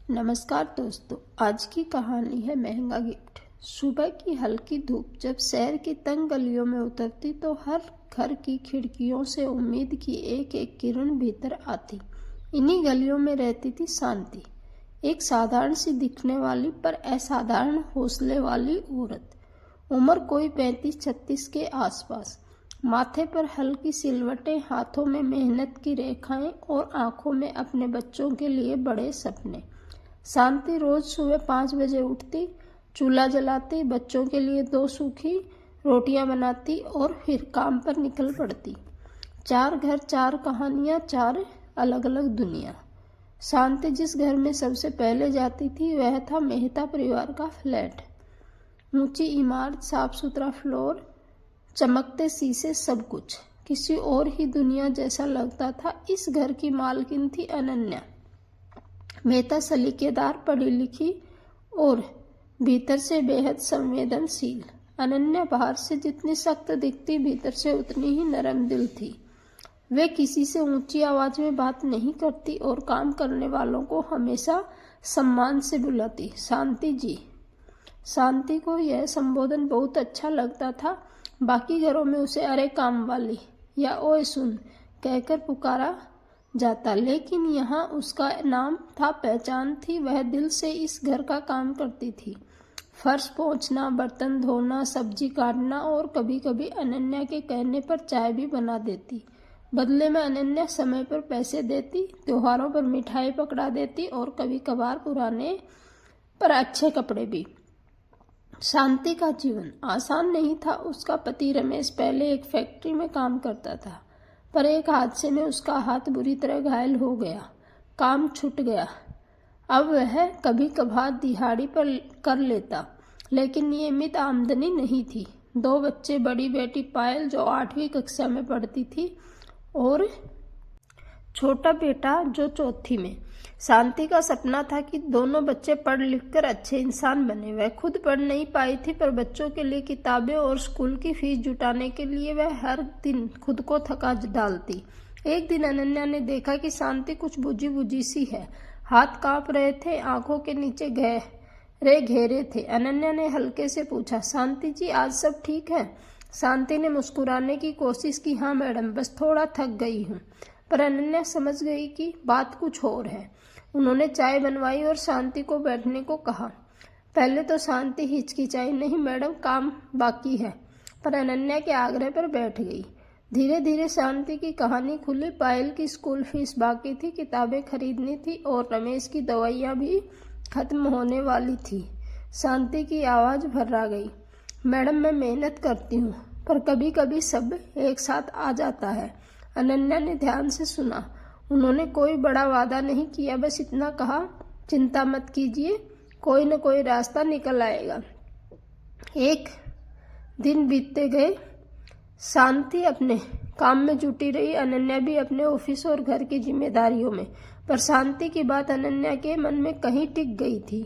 नमस्कार दोस्तों, आज की कहानी है महंगा गिफ्ट। सुबह की हल्की धूप जब शहर की तंग गलियों में उतरती तो हर घर की खिड़कियों से उम्मीद की एक एक किरण भीतर आती। इन्हीं गलियों में रहती थी शांति, एक साधारण सी दिखने वाली पर असाधारण हौसले वाली औरत। उम्र कोई 35-36 के आसपास, माथे पर हल्की सिलवटें, हाथों में मेहनत की रेखाएं और आंखों में अपने बच्चों के लिए बड़े सपने। शांति रोज सुबह 5 बजे उठती, चूल्हा जलाती, बच्चों के लिए 2 सूखी रोटियां बनाती और फिर काम पर निकल पड़ती। 4 घर, 4 कहानियां, 4 अलग अलग दुनिया। शांति जिस घर में सबसे पहले जाती थी वह था मेहता परिवार का फ्लैट। ऊंची इमारत, साफ सुथरा फ्लोर, चमकते शीशे, सब कुछ किसी और ही दुनिया जैसा लगता था। इस घर की मालकिन थी अनन्या। मेहता सलीकेदार, पढ़ी लिखी और भीतर से बेहद संवेदनशील। अनन्या बाहर से जितनी सख्त दिखती, भीतर से उतनी ही नरम दिल थी। वे किसी से ऊंची आवाज में बात नहीं करती और काम करने वालों को हमेशा सम्मान से बुलाती, शांति जी। शांति को यह संबोधन बहुत अच्छा लगता था। बाकी घरों में उसे अरे काम वाली या ओए सुन कहकर पुकारा जाता, लेकिन यहाँ उसका नाम था, पहचान थी। वह दिल से इस घर का काम करती थी। फर्श पोंछना, बर्तन धोना, सब्जी काटना और कभी कभी अनन्या के कहने पर चाय भी बना देती। बदले में अनन्या समय पर पैसे देती, त्योहारों पर मिठाई पकड़ा देती और कभी कभार पुराने पर अच्छे कपड़े भी। शांति का जीवन आसान नहीं था। उसका पति रमेश पहले एक फैक्ट्री में काम करता था, पर एक हादसे में उसका हाथ बुरी तरह घायल हो गया, काम छूट गया। अब वह कभी कभार दिहाड़ी पर कर लेता, लेकिन नियमित आमदनी नहीं थी। 2 बच्चे, बड़ी बेटी पायल जो 8वीं कक्षा में पढ़ती थी और छोटा बेटा जो 4थी में। शांति का सपना था कि दोनों बच्चे पढ़ लिख कर अच्छे इंसान बने। वह खुद पढ़ नहीं पाई थी, पर बच्चों के लिए किताबें और स्कूल की फीस जुटाने के लिए वह हर दिन खुद को थका डालती। एक दिन अनन्या ने देखा कि शांति कुछ बुझी बुझी सी है। हाथ कांप रहे थे, आंखों के नीचे गहरे घेरे थे। अनन्या ने हल्के से पूछा, शांति जी आज सब ठीक है? शांति ने मुस्कुराने की कोशिश की, हाँ मैडम, बस थोड़ा थक गई हूँ। पर अनन्या समझ गई कि बात कुछ और है। उन्होंने चाय बनवाई और शांति को बैठने को कहा। पहले तो शांति हिचकिचाई, नहीं मैडम काम बाकी है, पर अनन्या के आग्रह पर बैठ गई। धीरे धीरे शांति की कहानी खुली। पायल की स्कूल फीस बाकी थी, किताबें खरीदनी थी और रमेश की दवाइयाँ भी खत्म होने वाली थी। शांति की आवाज़ भर्रा गई, मैडम मैं मेहनत करती हूँ, पर कभी कभी सब एक साथ आ जाता है। अनन्या ने ध्यान से सुना। उन्होंने कोई बड़ा वादा नहीं किया, बस इतना कहा, चिंता मत कीजिए, कोई न कोई रास्ता निकल आएगा। एक दिन बीतते गए। शांति अपने काम में जुटी रही, अनन्या भी अपने ऑफिस और घर की जिम्मेदारियों में। पर शांति की बात अनन्या के मन में कहीं टिक गई थी।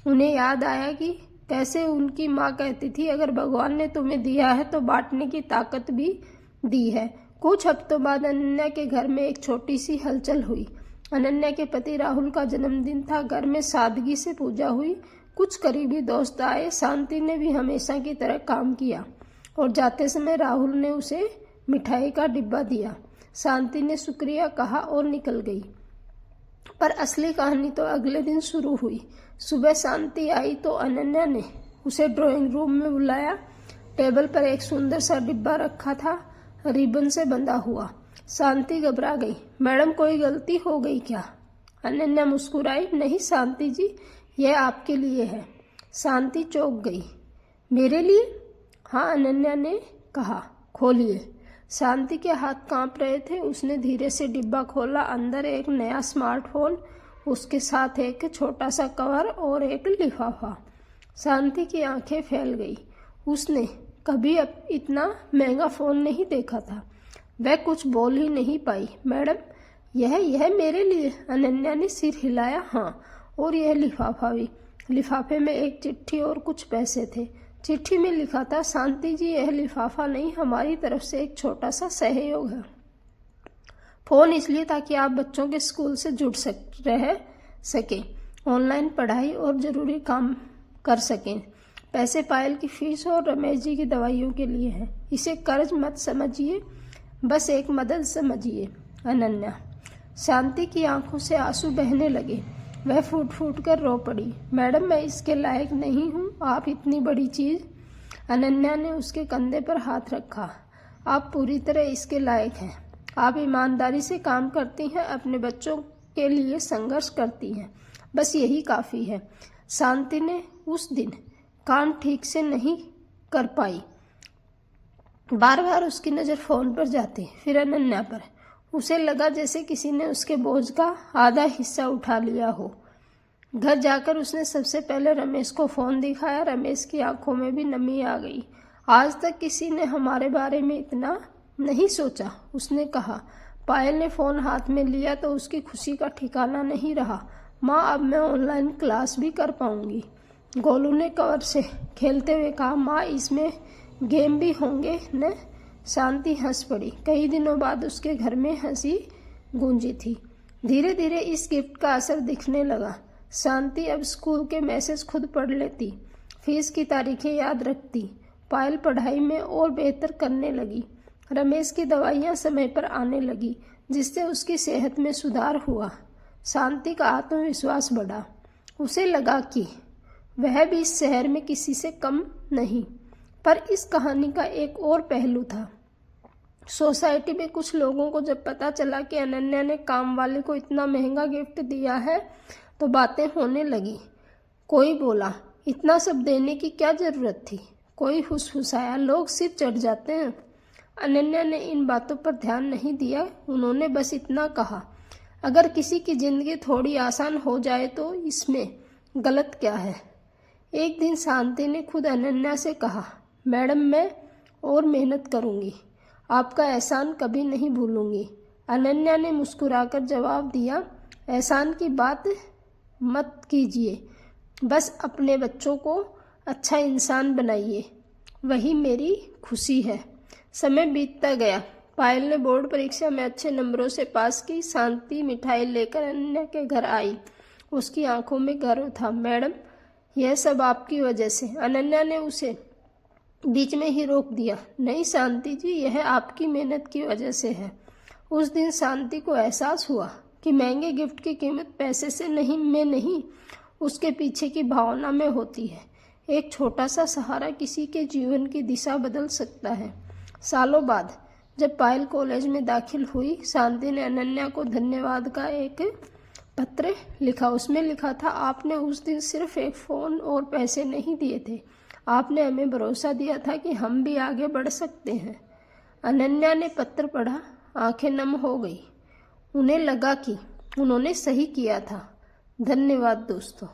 उन्हें याद आया कि कैसे उनकी माँ कहती थी, अगर भगवान ने तुम्हें दिया है तो बांटने की ताकत भी दी है। कुछ हफ्तों बाद अनन्या के घर में एक छोटी सी हलचल हुई। अनन्या के पति राहुल का जन्मदिन था। घर में सादगी से पूजा हुई, कुछ करीबी दोस्त आए। शांति ने भी हमेशा की तरह काम किया और जाते समय राहुल ने उसे मिठाई का डिब्बा दिया। शांति ने शुक्रिया कहा और निकल गई। पर असली कहानी तो अगले दिन शुरू हुई। सुबह शांति आई तो अनन्या ने उसे ड्राइंग रूम में बुलाया। टेबल पर एक सुंदर सा डिब्बा रखा था, रिबन से बंधा हुआ। शांति घबरा गई, मैडम कोई गलती हो गई क्या? अनन्या मुस्कुराई, नहीं शांति जी, यह आपके लिए है। शांति चौंक गई, मेरे लिए? हाँ, अनन्या ने कहा, खोलिए। शांति के हाथ कांप रहे थे। उसने धीरे से डिब्बा खोला। अंदर एक नया स्मार्टफोन, उसके साथ एक छोटा सा कवर और एक लिफाफा। शांति की आंखें फैल गई। उसने कभी अब इतना महंगा फोन नहीं देखा था। वह कुछ बोल ही नहीं पाई। मैडम यह मेरे लिए? अनन्या ने सिर हिलाया, हाँ, और यह लिफाफा भी। लिफाफे में एक चिट्ठी और कुछ पैसे थे। चिट्ठी में लिखा था, शांति जी यह लिफाफा नहीं, हमारी तरफ से एक छोटा सा सहयोग है। फोन इसलिए ताकि आप बच्चों के स्कूल से जुड़ रह सके। ऑनलाइन पढ़ाई और ज़रूरी काम कर सकें। पैसे पायल की फीस और रमेश जी की दवाइयों के लिए है। इसे कर्ज मत समझिए, बस एक मदद समझिए। अनन्या। शांति की आंखों से आंसू बहने लगे। वह फूट फूट कर रो पड़ी। मैडम, मैं इसके लायक नहीं हूँ, आप इतनी बड़ी चीज़। अनन्या ने उसके कंधे पर हाथ रखा। आप पूरी तरह इसके लायक हैं। आप ईमानदारी से काम करती हैं, अपने बच्चों के लिए संघर्ष करती हैं, बस यही काफ़ी है। शांति ने उस दिन कान ठीक से नहीं कर पाई। बार बार उसकी नज़र फ़ोन पर जाती, फिर अनन्या पर। उसे लगा जैसे किसी ने उसके बोझ का आधा हिस्सा उठा लिया हो। घर जाकर उसने सबसे पहले रमेश को फ़ोन दिखाया। रमेश की आंखों में भी नमी आ गई। आज तक किसी ने हमारे बारे में इतना नहीं सोचा, उसने कहा। पायल ने फ़ोन हाथ में लिया तो उसकी खुशी का ठिकाना नहीं रहा। माँ, अब मैं ऑनलाइन क्लास भी कर पाऊंगी। गोलू ने कवर से खेलते हुए कहा। माँ, इसमें गेम भी होंगे न? शांति हंस पड़ी। कई दिनों बाद उसके घर में हंसी गूंजी थी। धीरे धीरे इस गिफ्ट का असर दिखने लगा। शांति अब स्कूल के मैसेज खुद पढ़ लेती, फीस की तारीखें याद रखती। पायल पढ़ाई में और बेहतर करने लगी। रमेश की दवाइयाँ समय पर आने लगी, जिससे उसकी सेहत में सुधार हुआ। शांति का आत्मविश्वास बढ़ा। उसे लगा कि वह भी इस शहर में किसी से कम नहीं। पर इस कहानी का एक और पहलू था। सोसाइटी में कुछ लोगों को जब पता चला कि अनन्या ने काम वाले को इतना महंगा गिफ्ट दिया है तो बातें होने लगी। कोई बोला, इतना सब देने की क्या ज़रूरत थी। कोई फुसफुसाया, लोग सिर चढ़ जाते हैं। अनन्या ने इन बातों पर ध्यान नहीं दिया। उन्होंने बस इतना कहा, अगर किसी की ज़िंदगी थोड़ी आसान हो जाए तो इसमें गलत क्या है। एक दिन शांति ने खुद अनन्या से कहा, मैडम, मैं और मेहनत करूंगी, आपका एहसान कभी नहीं भूलूंगी। अनन्या ने मुस्कुराकर जवाब दिया, एहसान की बात मत कीजिए, बस अपने बच्चों को अच्छा इंसान बनाइए, वही मेरी खुशी है। समय बीतता गया। पायल ने बोर्ड परीक्षा में अच्छे नंबरों से पास की। शांति मिठाई लेकर अनन्या के घर आई। उसकी आंखों में गर्व था। मैडम, यह सब आपकी वजह से। अनन्या ने उसे बीच में ही रोक दिया। नहीं शांति जी, यह आपकी मेहनत की वजह से है। उस दिन शांति को एहसास हुआ कि महंगे गिफ्ट की कीमत पैसे से नहीं, उसके पीछे की भावना में होती है। एक छोटा सा सहारा किसी के जीवन की दिशा बदल सकता है। सालों बाद जब पायल कॉलेज में दाखिल हुई, शांति ने अनन्या को धन्यवाद का एक पत्र लिखा। उसमें लिखा था, आपने उस दिन सिर्फ एक फ़ोन और पैसे नहीं दिए थे, आपने हमें भरोसा दिया था कि हम भी आगे बढ़ सकते हैं। अनन्या ने पत्र पढ़ा, आंखें नम हो गई। उन्हें लगा कि उन्होंने सही किया था। धन्यवाद दोस्तों।